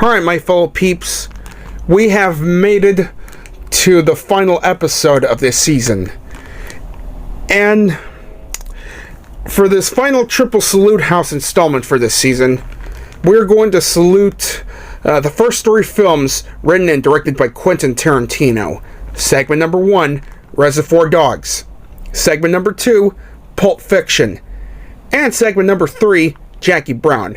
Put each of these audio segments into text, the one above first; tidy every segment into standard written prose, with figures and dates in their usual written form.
Alright, my fellow peeps, we have made it to the final episode of this season. And for this final Triple Salute House installment for this season, we're going to salute the first three films written and directed by Quentin Tarantino. Segment number 1, Reservoir Dogs. Segment number 2, Pulp Fiction. And segment number 3, Jackie Brown.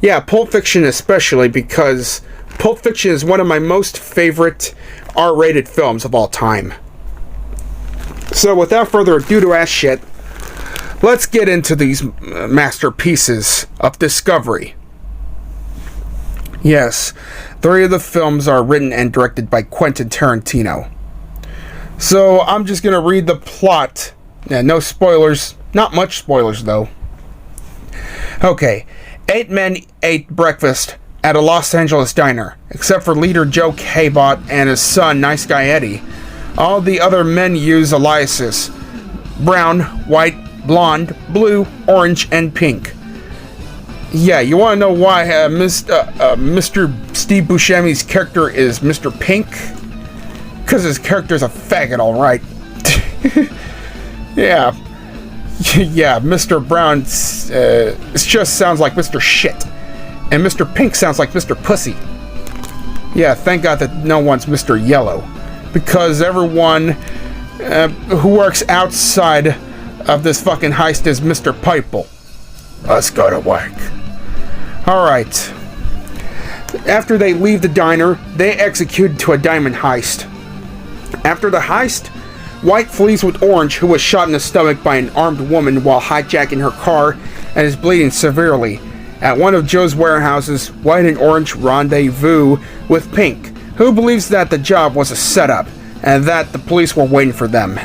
Yeah, Pulp Fiction especially, because Pulp Fiction is one of my most favorite R-rated films of all time. So without further ado to ass shit, let's get into these masterpieces of discovery. Yes, 3 of the films are written and directed by Quentin Tarantino. So I'm just going to read the plot. Yeah, no spoilers. Not much spoilers, though. Okay. 8 men ate breakfast at a Los Angeles diner, except for leader Joe Cabot and his son, Nice Guy Eddie. All the other men use aliases: brown, white, blonde, blue, orange, and pink. Yeah, you want to know why Mr. Steve Buscemi's character is Mr. Pink? Because his character's a faggot, alright. Yeah. Yeah, Mr. Brown just sounds like Mr. Shit. And Mr. Pink sounds like Mr. Pussy. Yeah, thank God that no one's Mr. Yellow. Because everyone who works outside of this fucking heist is Mr. Piple. Let's go to work. Alright. After they leave the diner, they execute to a diamond heist. After the heist, White flees with Orange, who was shot in the stomach by an armed woman while hijacking her car and is bleeding severely. At one of Joe's warehouses, White and Orange rendezvous with Pink, who believes that the job was a setup and that the police were waiting for them.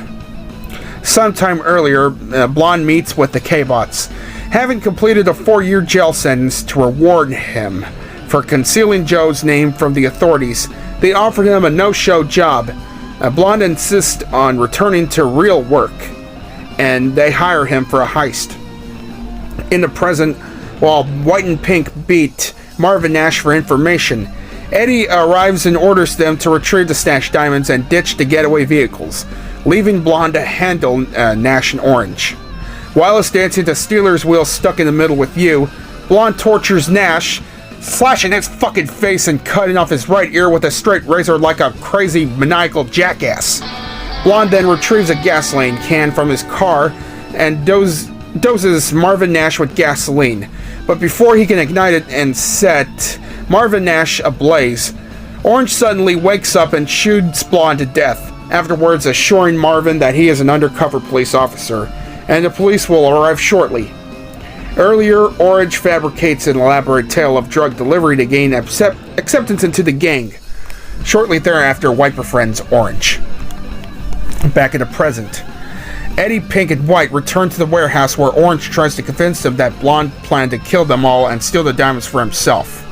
Sometime earlier, Blonde meets with the Cabots, having completed a 4-year jail sentence. To reward him for concealing Joe's name from the authorities, they offered him a no-show job. Blonde insists on returning to real work, and they hire him for a heist. In the present, while White and Pink beat Marvin Nash for information, Eddie arrives and orders them to retrieve the stashed diamonds and ditch the getaway vehicles, leaving Blonde to handle Nash and Orange. While it's dancing to Steeler's Wheel Stuck in the Middle with You, Blonde tortures Nash, slashing his fucking face and cutting off his right ear with a straight razor like a crazy maniacal jackass. Blonde then retrieves a gasoline can from his car and doses Marvin Nash with gasoline. But before he can ignite it and set Marvin Nash ablaze, Orange suddenly wakes up and shoots Blonde to death, afterwards assuring Marvin that he is an undercover police officer, and the police will arrive shortly. Earlier, Orange fabricates an elaborate tale of drug delivery to gain acceptance into the gang. Shortly thereafter, White befriends Orange. Back in the present, Eddie, Pink, and White return to the warehouse where Orange tries to convince them that Blonde planned to kill them all and steal the diamonds for himself.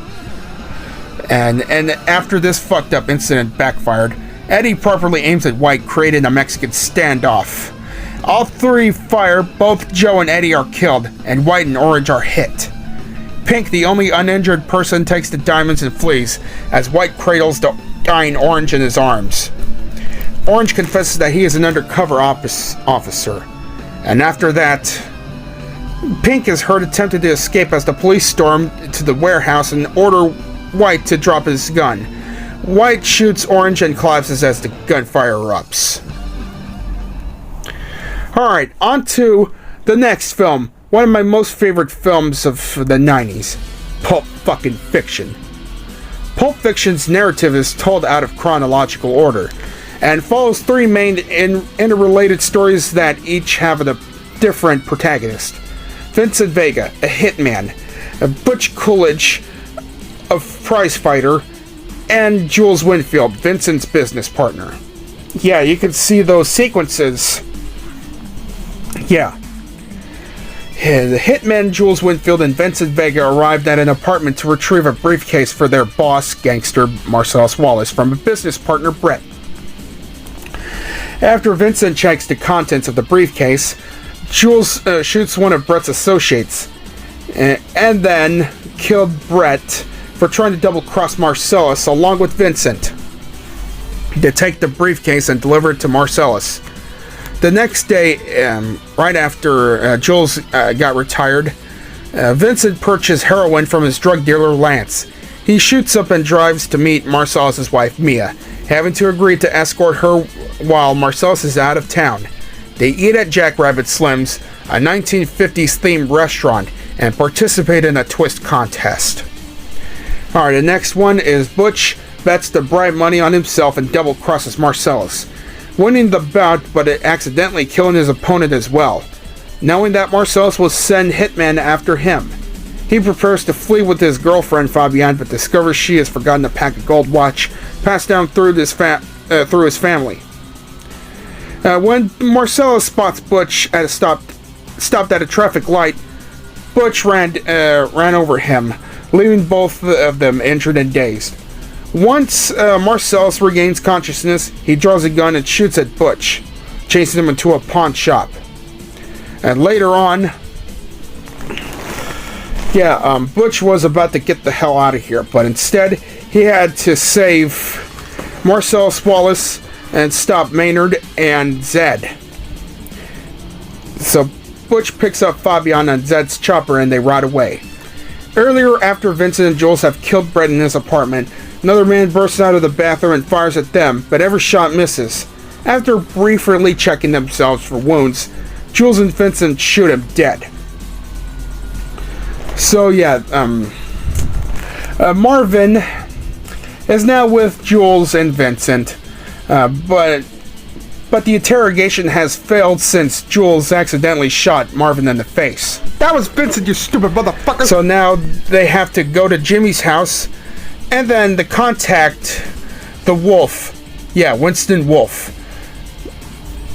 And after this fucked up incident backfired, Eddie properly aims at White, creating a Mexican standoff. All 3 fire, both Joe and Eddie are killed, and White and Orange are hit. Pink, the only uninjured person, takes the diamonds and flees, as White cradles the dying Orange in his arms. Orange confesses that he is an undercover officer, and after that, Pink is heard attempting to escape as the police storm to the warehouse and order White to drop his gun. White shoots Orange and collapses as the gunfire erupts. Alright, on to the next film. One of my most favorite films of the 90s. Pulp fucking Fiction. Pulp Fiction's narrative is told out of chronological order, and follows 3 main interrelated stories that each have a different protagonist. Vincent Vega, a hitman, Butch Coolidge, a prizefighter, and Jules Winfield, Vincent's business partner. Yeah, you can see those sequences. Yeah. The hitmen Jules Winfield and Vincent Vega arrived at an apartment to retrieve a briefcase for their boss, gangster Marcellus Wallace, from a business partner, Brett. After Vincent checks the contents of the briefcase, Jules shoots one of Brett's associates, and then killed Brett for trying to double-cross Marcellus along with Vincent. They take the briefcase and deliver it to Marcellus. The next day, right after Jules got retired, Vincent purchased heroin from his drug dealer Lance. He shoots up and drives to meet Marcellus's wife Mia, having to agree to escort her while Marcellus is out of town. They eat at Jackrabbit Slim's, a 1950s themed restaurant, and participate in a twist contest. Alright, the next one is Butch bets the bribe money on himself and double crosses Marcellus, winning the bout but accidentally killing his opponent as well. Knowing that Marcellus will send hitmen after him, he prepares to flee with his girlfriend Fabienne, but discovers she has forgotten a pack of gold watch passed down through his family. When Marcellus spots Butch at stopped at a traffic light, Butch ran over him, leaving both of them injured and dazed. Once Marcellus regains consciousness, he draws a gun and shoots at Butch, chasing him into a pawn shop. And later on, Butch was about to get the hell out of here, but instead he had to save Marcellus Wallace and stop Maynard and Zed. So Butch picks up Fabian and Zed's chopper and they ride away. Earlier, after Vincent and Jules have killed Brett in his apartment, another man bursts out of the bathroom and fires at them, but every shot misses. After briefly checking themselves for wounds, Jules and Vincent shoot him dead. So Marvin is now with Jules and Vincent, but the interrogation has failed since Jules accidentally shot Marvin in the face. That was Vincent, you stupid motherfucker! So now they have to go to Jimmy's house, and then to contact the Wolf. Yeah, Winston Wolf.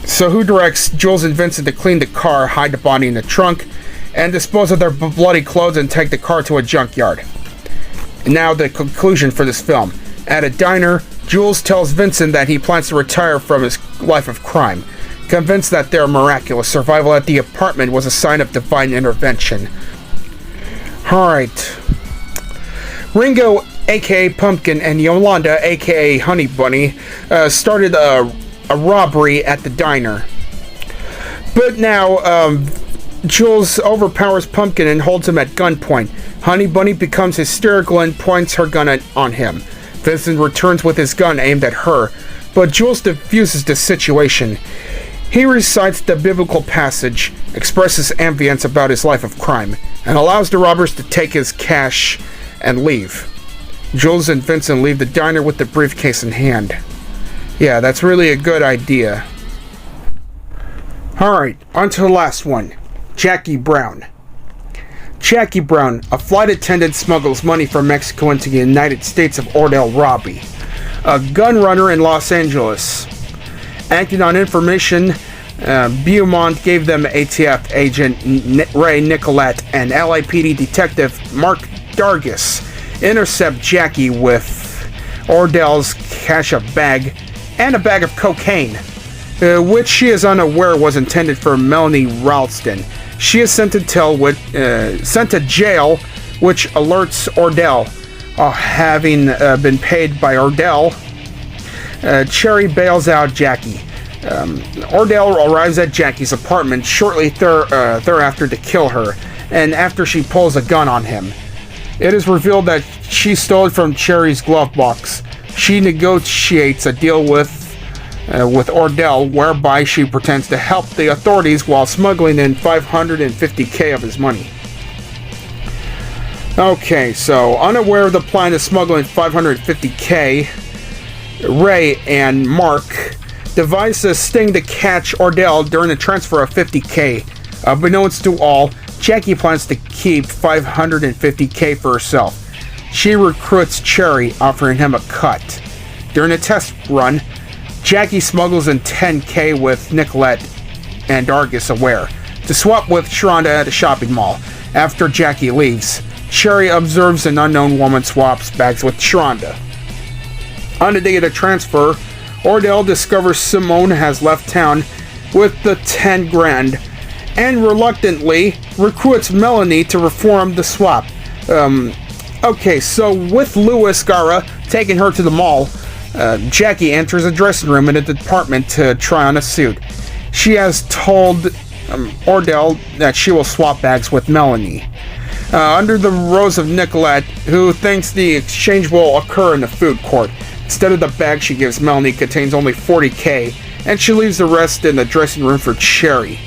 So who directs Jules and Vincent to clean the car, hide the body in the trunk, and dispose of their bloody clothes and take the car to a junkyard. And now the conclusion for this film. At a diner, Jules tells Vincent that he plans to retire from his life of crime, convinced that their miraculous survival at the apartment was a sign of divine intervention. Alright. Ringo, aka Pumpkin, and Yolanda, aka Honey Bunny, started a robbery at the diner. But now, Jules overpowers Pumpkin and holds him at gunpoint. Honey Bunny becomes hysterical and points her gun on him. Vincent returns with his gun aimed at her, but Jules diffuses the situation. He recites the biblical passage, expresses ambience about his life of crime, and allows the robbers to take his cash and leave. Jules and Vincent leave the diner with the briefcase in hand. Yeah, that's really a good idea. Alright, on to the last one. Jackie Brown. Jackie Brown, a flight attendant, smuggles money from Mexico into the United States of Ordell Robbie, a gun runner in Los Angeles. Acting on information, Beaumont gave them ATF agent Ray Nicolette and LAPD detective Mark Dargis intercept Jackie with Ordell's cash bag and a bag of cocaine, which she is unaware was intended for Melanie Ralston. She is sent to jail, which alerts Ordell. Having been paid by Ordell, Cherry bails out Jackie. Ordell arrives at Jackie's apartment shortly thereafter to kill her, and after she pulls a gun on him. It is revealed that she stole it from Cherry's glove box. She negotiates a deal with Ordell, whereby she pretends to help the authorities while smuggling in $550K of his money. Okay, so unaware of the plan of smuggling $550K, Ray and Mark devise a sting to catch Ordell during the transfer of $50K. Unbeknownst to all, Jackie plans to keep $550K for herself. She recruits Cherry, offering him a cut. During a test run, Jackie smuggles in $10K with Nicolette and Dargis aware, to swap with Sharonda at a shopping mall. After Jackie leaves, Cherry observes an unknown woman swaps bags with Sharonda. On the day of the transfer, Ordell discovers Simone has left town with the 10 grand and reluctantly recruits Melanie to perform the swap. Okay, so with Louis Gara taking her to the mall, Jackie enters a dressing room in a department to try on a suit. She has told Ordell that she will swap bags with Melanie. Under the rose of Nicolette, who thinks the exchange will occur in the food court. Instead of the bag she gives Melanie contains only $40K, and she leaves the rest in the dressing room for Cherry.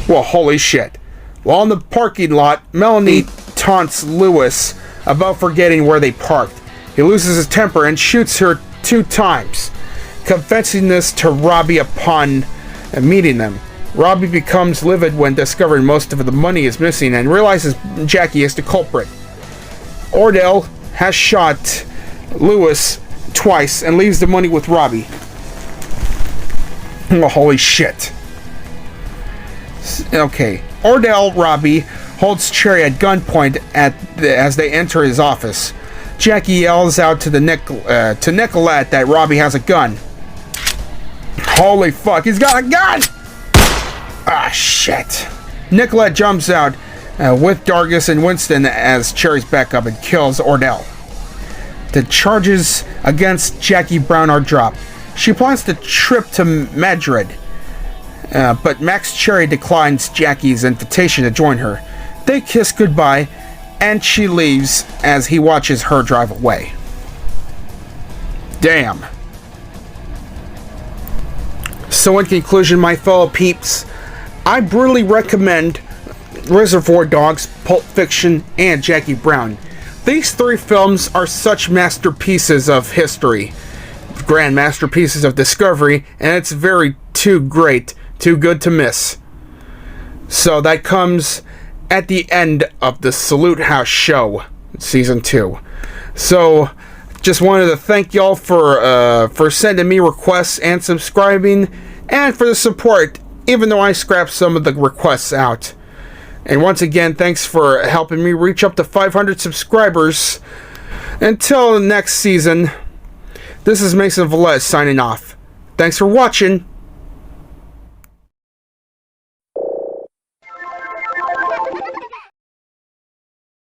Well, holy shit. While in the parking lot, Melanie taunts Louis about forgetting where they parked. He loses his temper and shoots her 2 times, confessing this to Robbie upon meeting them. Robbie becomes livid when discovering most of the money is missing and realizes Jackie is the culprit. Ordell has shot Louis twice and leaves the money with Robbie. Oh, holy shit. Okay. Ordell Robbie holds Cherry at gunpoint as they enter his office. Jackie yells out to Nicolette that Robbie has a gun. Holy fuck, he's got a gun! Ah, shit. Nicolette jumps out with Dargis and Winston as Cherry's backup and kills Ordell. The charges against Jackie Brown are dropped. She plans to trip to Madrid, but Max Cherry declines Jackie's invitation to join her. They kiss goodbye, and she leaves as he watches her drive away. Damn. So in conclusion, my fellow peeps, I brutally recommend Reservoir Dogs, Pulp Fiction, and Jackie Brown. These 3 films are such masterpieces of history, grand masterpieces of discovery, and it's very too great, too good to miss. So that comes at the end of the Salute House show, season 2. So just wanted to thank y'all for sending me requests and subscribing, and for the support, even though I scrapped some of the requests out. And once again, thanks for helping me reach up to 500 subscribers. Until next season, this is Mason Velez signing off. Thanks for watching.